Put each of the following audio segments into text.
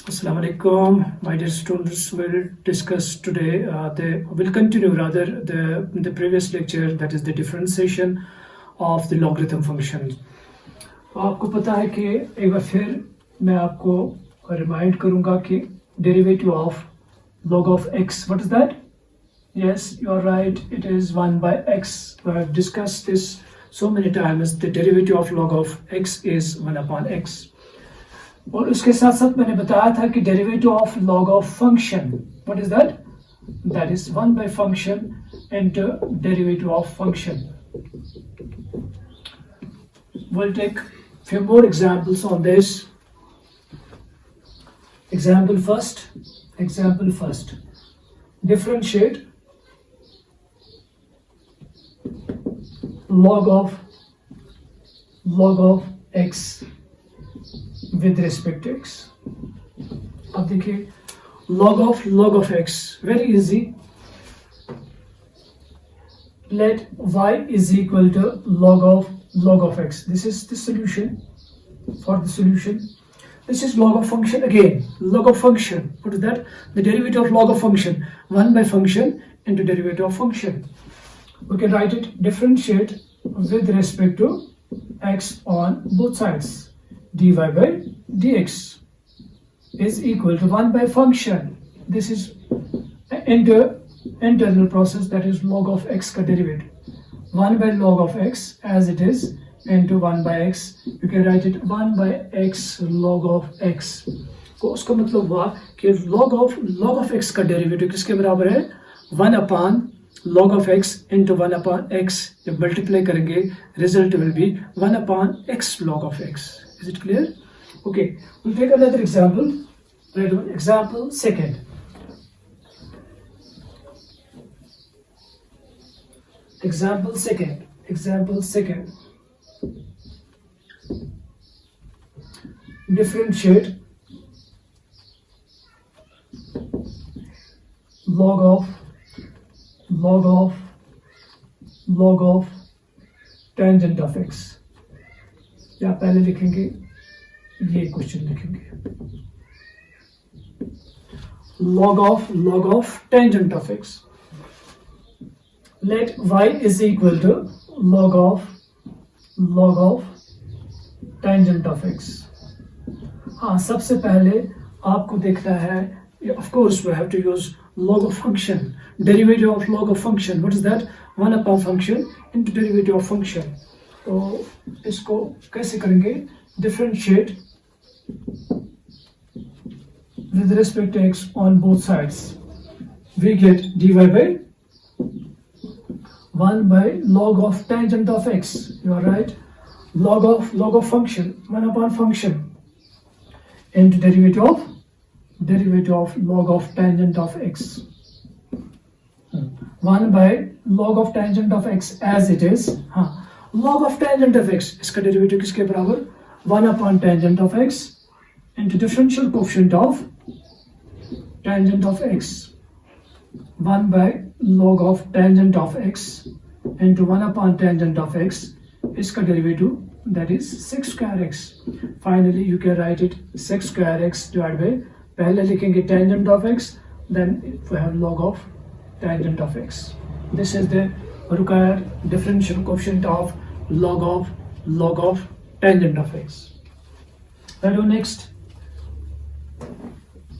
Assalamu alaikum, my dear students. Will discuss today. We'll continue rather the previous lecture, that is the differentiation of the logarithm function. तो आपको पता है कि एक बार फिर मैं आपको रिमाइंड करूंगा कि derivative of log of x, what is that? Yes, you are right, it is 1 by x. We have discussed this so many times. The derivative of log of x is 1 upon x. और उसके साथ साथ मैंने बताया था कि derivative of log of function, what is that? That is 1 by function into derivative of function. We'll take few more examples on this. Example first. Differentiate log of x with respect to x. अब देखिए log of x, very easy. Let y is equal to log of x. This is the solution. For the solution, this is log of function again. Log of function, what is that? The derivative of log of function, 1 by function into derivative of function. We can write it, differentiate with respect to x on both sides. dy by dx is equal to 1 by function. This is internal process, that is log of x का derivative. 1 by log of x as it is into 1 by x. You can write it 1 by x log of x. तो उसका मतलब हुआ कि log of x का derivative किसके बराबर है? 1 upon log of x into 1 upon x. जब multiply करेंगे result will be 1 upon x log of x. Is it clear? Okay, we'll take another example. Right one. Example second. Differentiate log of tangent of x. या पहले लिखेंगे ये question लिखेंगे log of tangent of x. Let y is equal to log of tangent of x. हाँ, सबसे पहले आपको देखना है, of course we have to use log of function, derivative of log of function. What is that? 1 upon function into derivative of function. तो इसको कैसे करेंगे? Differentiate with respect to x on both sides. We get dy by 1 by log of tangent of x. You are right. Log of function, 1 upon function into derivative of log of tangent of x. 1 by log of tangent of x as it is. हाँ, log of tangent of x, इसका derivative किसके बराबर? 1 upon tangent of x into differential coefficient of tangent of x. 1 by log of tangent of x into 1 upon tangent of x, इसका derivative, that is sec square x. Finally you can write it sec square x divided by, पहले लिखेंगे tangent of x, then we have log of tangent of x. This is the required differential coefficient of log of tangent of x. Right on, next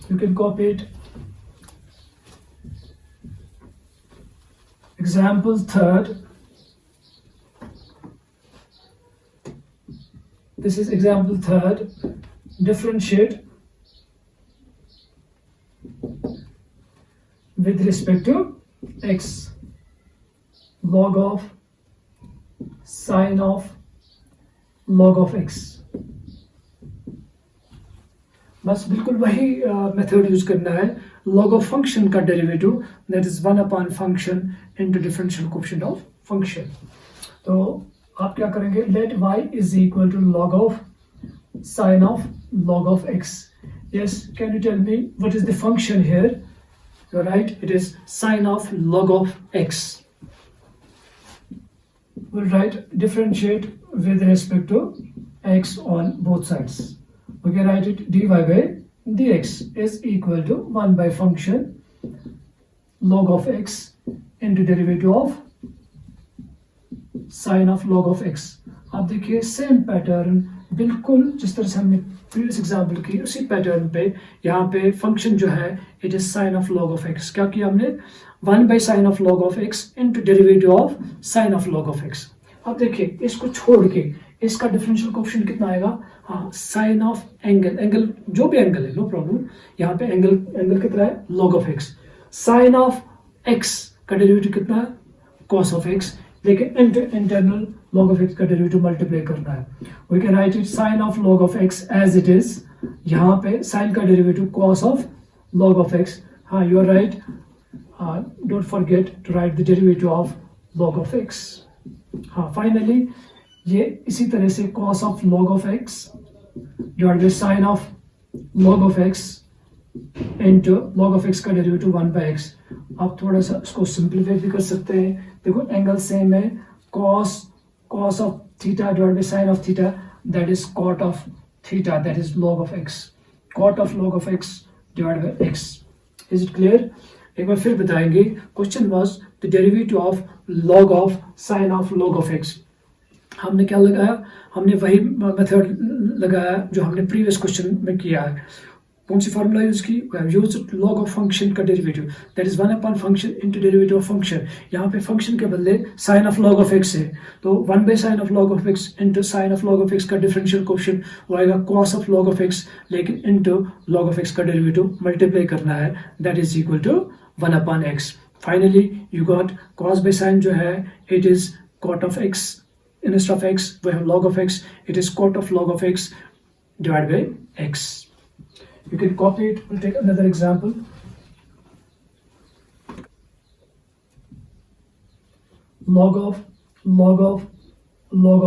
you can copy it. Example third. This is example third. Differentiate with respect to x log of sine of log of x. बस बिल्कुल वही method use करना है. log of function का derivative, that is 1 upon function into differential coefficient of function. तो आप क्या करेंगे? Let y is equal to log of sine of log of x. Yes, can you tell me what is the function here? You're right, it is sine of log of x. We'll write differentiate with respect to x on both sides. We can write it dy by dx is equal to 1 by function log of x into derivative of sine of log of x। आप देखिए same pattern, बिल्कुल जिस तरह से हमने previous example की उसी pattern पे यहाँ पे फंक्शन जो है it is sine of log of x। क्या किया हमने, 1 by sine of log of x into derivative of sine of log of x। अब देखिए इसको छोड़ के इसका डिफरेंशियल कोएफिशिएंट कितना आएगा, हाँ साइन ऑफ एंगल, एंगल जो भी एंगल है नो प्रॉब्लम, यहाँ पे एंगल कितना है log of x, sine of x का डेरिवेटिव कितना है cos of x, लेकिन इंटरनल log of x का डेरिवेटिव मल्टीप्लाई करना है। We can write it sine of log of x as it is, यहाँ पे साइन का derivative cos of log of x। हाँ you are right, don't forget to write the derivative of log of x। हाँ finally ये इसी तरह से cos of log of x divide by sine of log of x into log of x का derivative 1 by x। आप थोड़ा सा इसको सिंप्लीफाई भी कर सकते हैं। देखो एंगल सेम है, cos of theta divide by sine of theta that is cot of theta that is log of x, cot of log of x divide by x। Is it clear? एक बार फिर बताएंगे, question was the derivative of log of sine of log of x। हमने क्या लगाया, हमने वही method लगाया जो हमने प्रीवियस क्वेश्चन में किया है। कौन सी फार्मूला यूज की, we have used log of function का derivative that is 1 upon function into derivative of function. यहाँ पे फंक्शन के बदले sine of log of x है, तो 1 by sine of log of x into sine of log of x का differential coefficient वो आएगा cos of log of x, लेकिन इनटू log ऑफ x का डेरिवेटिव मल्टीप्लाई करना है that is equal to 1 upon x। Finally you got cos by sine जो है it is cot of x, instead of x we have log of x, it is cot of log of x divided by x। You can copy it. We'll take another example. Log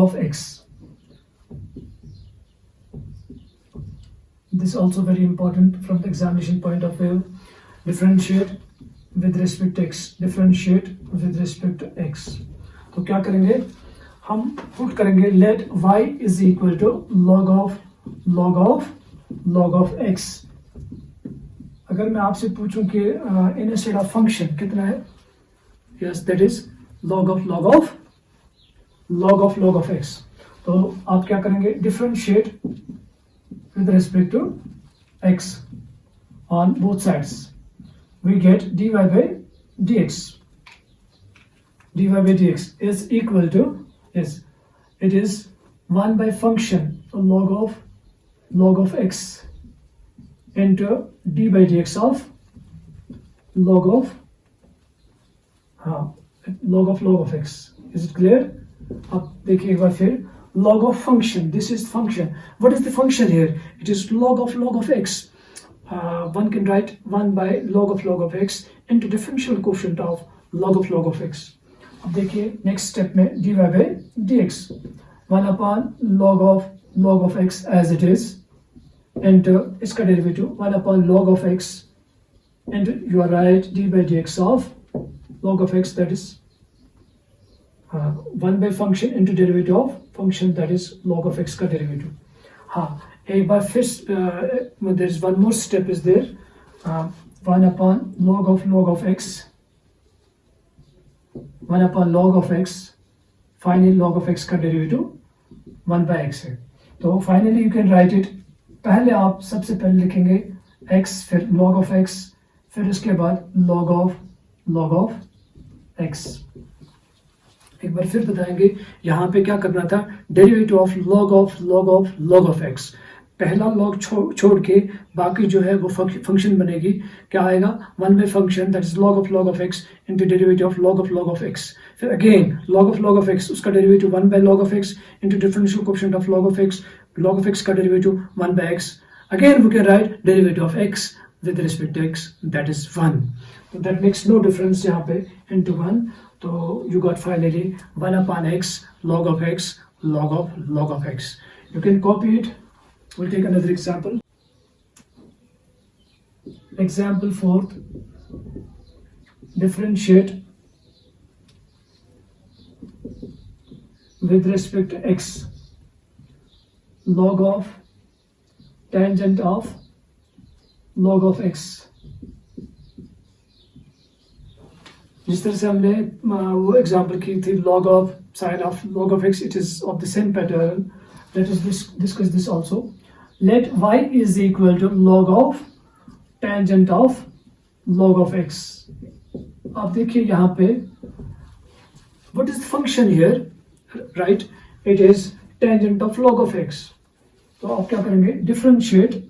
of x. This is also very important from the examination point of view. Differentiate with respect to x. Differentiate with respect to x. तो क्या करेंगे, हम put करेंगे let y is equal to log of x। अगर मैं आपसे पूछूं कि इंस्टेड ऑफ फंक्शन कितना है, yes that is log of x। तो आप क्या करेंगे, differentiate with respect to x on both sides, we get dy by dx is equal to, yes it is 1 by function log of x into d by dx of log of x। is it clear? अब देखिए एक बार फिर, log of function, this is function, what is the function here, it is log of x। one can write 1 by log of x into differential quotient of log of x। अब देखिए next step में dy by dx 1 upon log of x as it is into इसका derivative 1 upon log of x into you are right d by dx of log of x that is 1 by function into derivative of function that is log of x का derivative. हाँ एक बार फिर there is one more step is there, 1 upon log of x, 1 upon log of x, finally log of x का derivative 1 by x है। तो finally you can write it, पहले आप सबसे पहले लिखेंगे x, फिर log of x, फिर उसके बाद log of x। एक बार फिर बताएंगे यहाँ पे क्या करना था, derivative of log of x, पहला log छोड़ के बाकी जो है वो फंक्शन बनेगी, क्या आएगा 1 by function that is log of x into derivative of log of x, फिर again log of x उसका derivative 1 by log of x into differential coefficient of log of x का derivative 1 by x, again we can write derivative of x with respect to x that is 1, so that makes no difference यहाँ पे into 1, तो you got finally 1 upon x log of x। You can copy it. We'll take another example. Example 4, differentiate with respect to x log of tangent of log of x. जिस तरह से हमने वो example की थी log of sin of log of x, it is of the same pattern. Let us discuss this also. Let y is equal to log of tangent of log of x. आप देखिए यहाँ पे what is the function here, right? It is tangent of log of x. तो आप क्या करेंगे, differentiate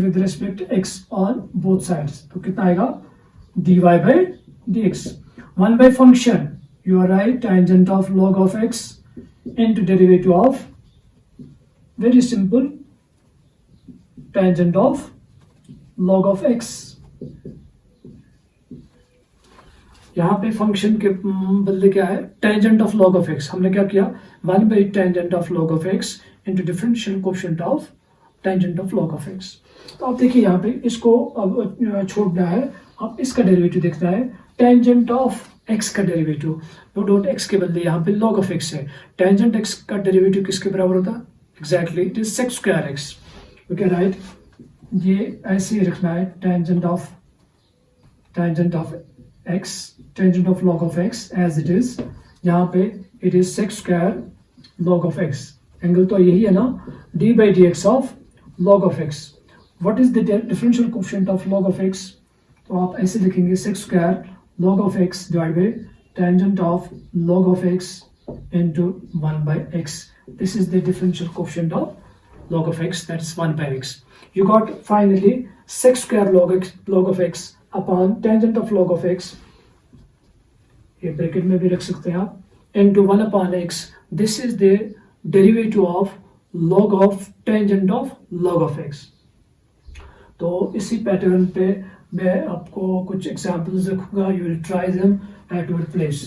with respect to x on both sides. तो कितना आएगा, dy by dx. 1 by function, you are right, tangent of log of x into derivative of, very simple, tangent of log of x. यहाँ पे function के बदले क्या है, tangent of log of x. हमने क्या किया, 1 by tangent of log of x into differential coefficient of tangent of log of x. तो आप देखिए यहाँ पे इसको अब छोड़ना है, अब इसका डेरिवेटिव देखना है, टेंजेंट ऑफ एक्स का डेरिवेटिव. नो डाउट एक्स के बदले यहाँ पे लॉग ऑफ एक्स है. टेंजेंट एक्स का डेरिवेटिव किसके बराबर होता है, exactly it is sec square x. Okay right, ये ऐसे ही रखना है, tangent of x, tangent of log of x as it is. यहाँ पे it is sec square log of x. Angle तो यही है ना, d by dx of log of x. What is the differential coefficient of log of x? तो आप ऐसे लिखेंगे sec square log of x divided by tangent of log of x into 1 by x. This is the differential coefficient of log of x, that is 1 by x. You got finally sec square log of x upon tangent of log of x, ये bracket में भी रख सकते हैं आप, into 1 upon x. This is the derivative of log of tangent of log of x. तो इसी pattern पे मैं आपको कुछ एग्जांपल्स रखूंगा. You will try them at your place.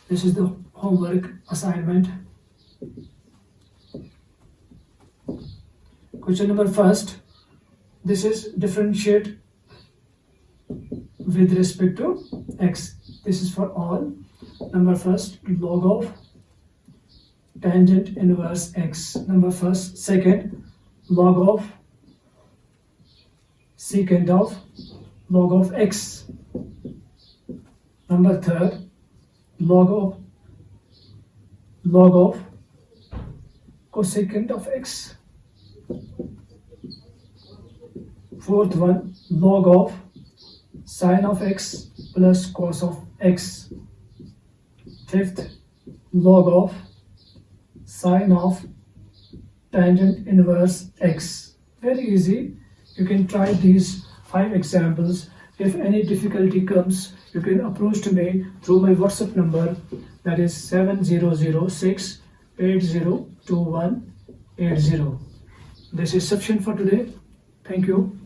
This is the homework assignment. Question number first. This is differentiate with respect to x. This is for all. Number first, log of tangent inverse x. Number first. Second, log of secant of log of x. Number third, log of cosecant of x. Fourth one, log of sin of x plus cos of x. Fifth, log of sin of tangent inverse x. Very easy. You can try these 5 examples. If any difficulty comes, you can approach to me through my WhatsApp number, that is 7006 802180. This is sufficient for today. Thank you.